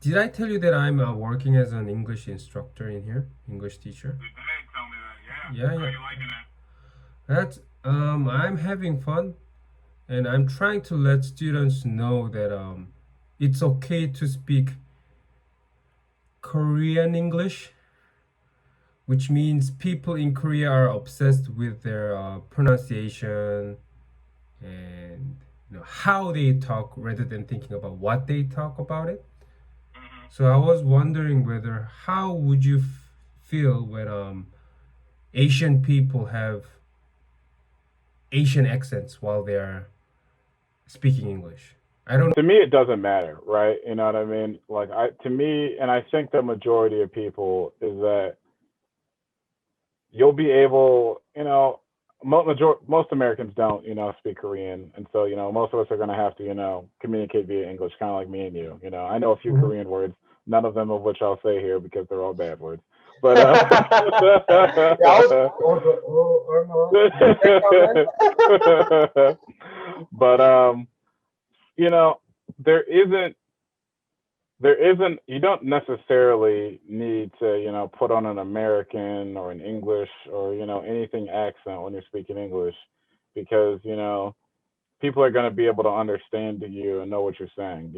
Did I tell you that I'm working as an English instructor in here, English teacher? You did tell me that, yeah. Yeah, How yeah. you liking it? That's I'm having fun, and I'm trying to let students know that it's okay to speak Korean English, which means people in Korea are obsessed with their pronunciation and how they talk rather than thinking about what they talk about it. Mm-hmm. So I was wondering whether how would you feel when Asian people have Asian accents while they're speaking English? I don't. To me, it doesn't matter, right? You know what I mean? Like, to me, and I think the majority of people is that you'll be able, most Americans don't, speak Korean, and so most of us are going to have to, communicate via English, kind of like me and you. I know a few Mhm. Korean words, none of them of which I'll say here because they're all bad words. But Yeah, but you know, there isn't you don't necessarily need to put on an American or an English or anything accent when you're speaking English, because people are going to be able to understand you and know what you're saying.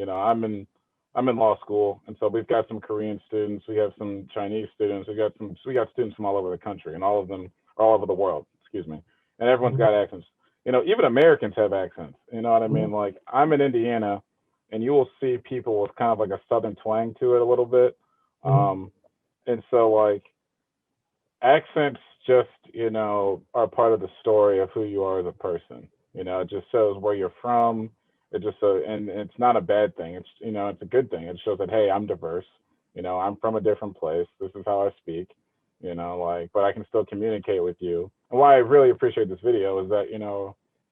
I'm in law school, and so we've got some Korean students, we have some Chinese students, we got students from all over the country, and all of them are all over the world. Excuse me, and everyone's got accents. Even Americans have accents. You know what I mean? Like, I'm in Indiana, and you will see people with kind of like a southern twang to it a little bit. Um, and so, like, accents just are part of the story of who you are as a person. It just shows where you're from. It just so and it's not a bad thing. It's a good thing. It shows that, hey, I'm diverse. I'm from a different place. This is how I speak. Like, but I can still communicate with you. And why I really appreciate this video is that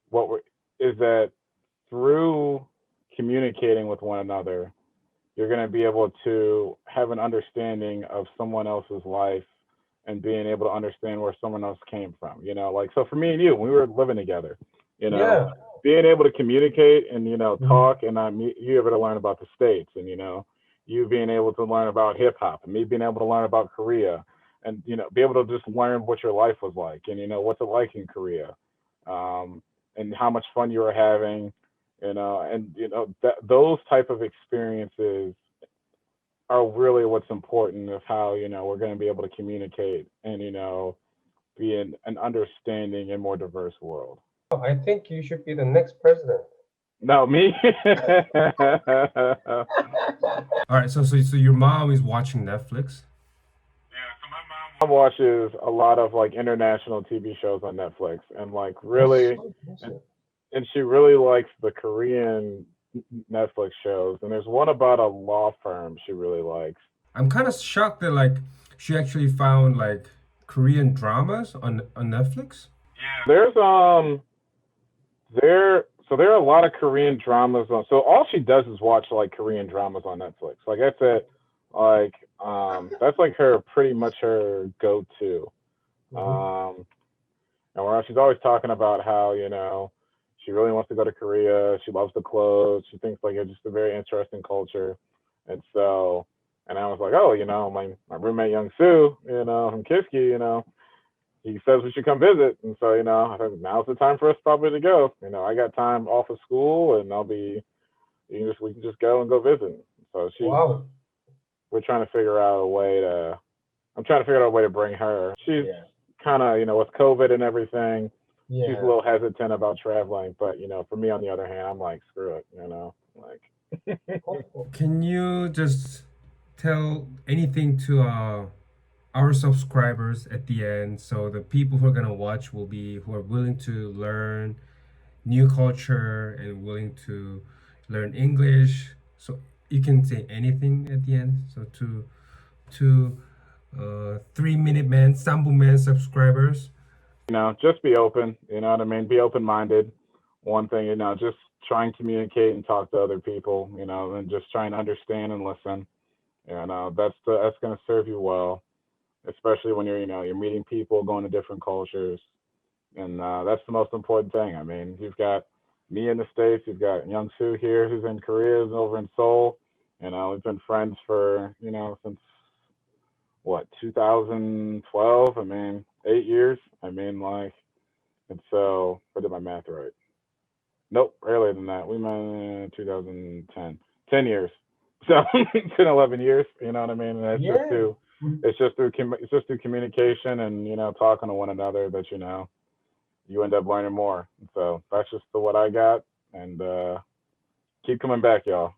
what we're is that through communicating with one another, you're going to be able to have an understanding of someone else's life and being able to understand where someone else came from. Like, so for me and you, when we were living together, you know, Yeah. being able to communicate and, Mhm. talk, and you able to learn about the States, and, you being able to learn about hip hop, and me being able to learn about Korea, and, be able to just learn what your life was like, and, what's it like in Korea, um, and how much fun you were having, and, those type of experiences are really what's important of how we're going to be able to communicate and be in an understanding and more diverse world. I think you should be the next president. No, me. All right, so your mom is watching Netflix. Yeah, so my mom Mom watches. watches a lot of like international TV shows on Netflix, and like That's really, so and, impressive. and she really likes the Korean Netflix shows. And there's one about a law firm she really likes. I'm kind of shocked that like she actually found like Korean dramas on Netflix. Yeah. There's there are a lot of Korean dramas on. So all she does is watch like Korean dramas on Netflix. Like, that's it. Like, that's like her pretty much her go-to. Mhm. Um, and where she's always talking about how she really wants to go to Korea. She loves the clothes. She thinks like it's just a very interesting culture. And so, and I was like, oh, my roommate Young Soo, from Kiski, he says we should come visit. And so, I think now's the time for us probably to go. I got time off of school, and we can just go and go visit. So Wow. we're trying to figure out a way to, I'm trying to figure out a way to bring her. She's Yeah. kind of, with COVID and everything, she's a Yeah. little hesitant about traveling. But, for me, on the other hand, I'm like, screw it, like, Can you just tell anything to our subscribers at the end, so the people who are gonna watch will be who are willing to learn new culture and willing to learn English. So you can say anything at the end. So to 3 minute man, Sambu man subscribers. just be open. You know what I mean? Be open minded. One thing, just try and communicate and talk to other people, and just try and understand and listen. And that's going to serve you well, especially when you're meeting people, going to different cultures. And that's the most important thing. I mean, you've got me in the States, you've got Young Soo here, who's in Korea, who's over in Seoul. You know, we've been friends for, you know, since what, 2012? I mean, 8 years. I mean, like, and so I did my math right. Nope, earlier than that. We met in 2010. 10 years. So 10, 11 years. You know what I mean? And Yeah. it's just through communication and, you know, talking to one another that, you know, you end up learning more. So that's just what I got. And keep coming back, y'all.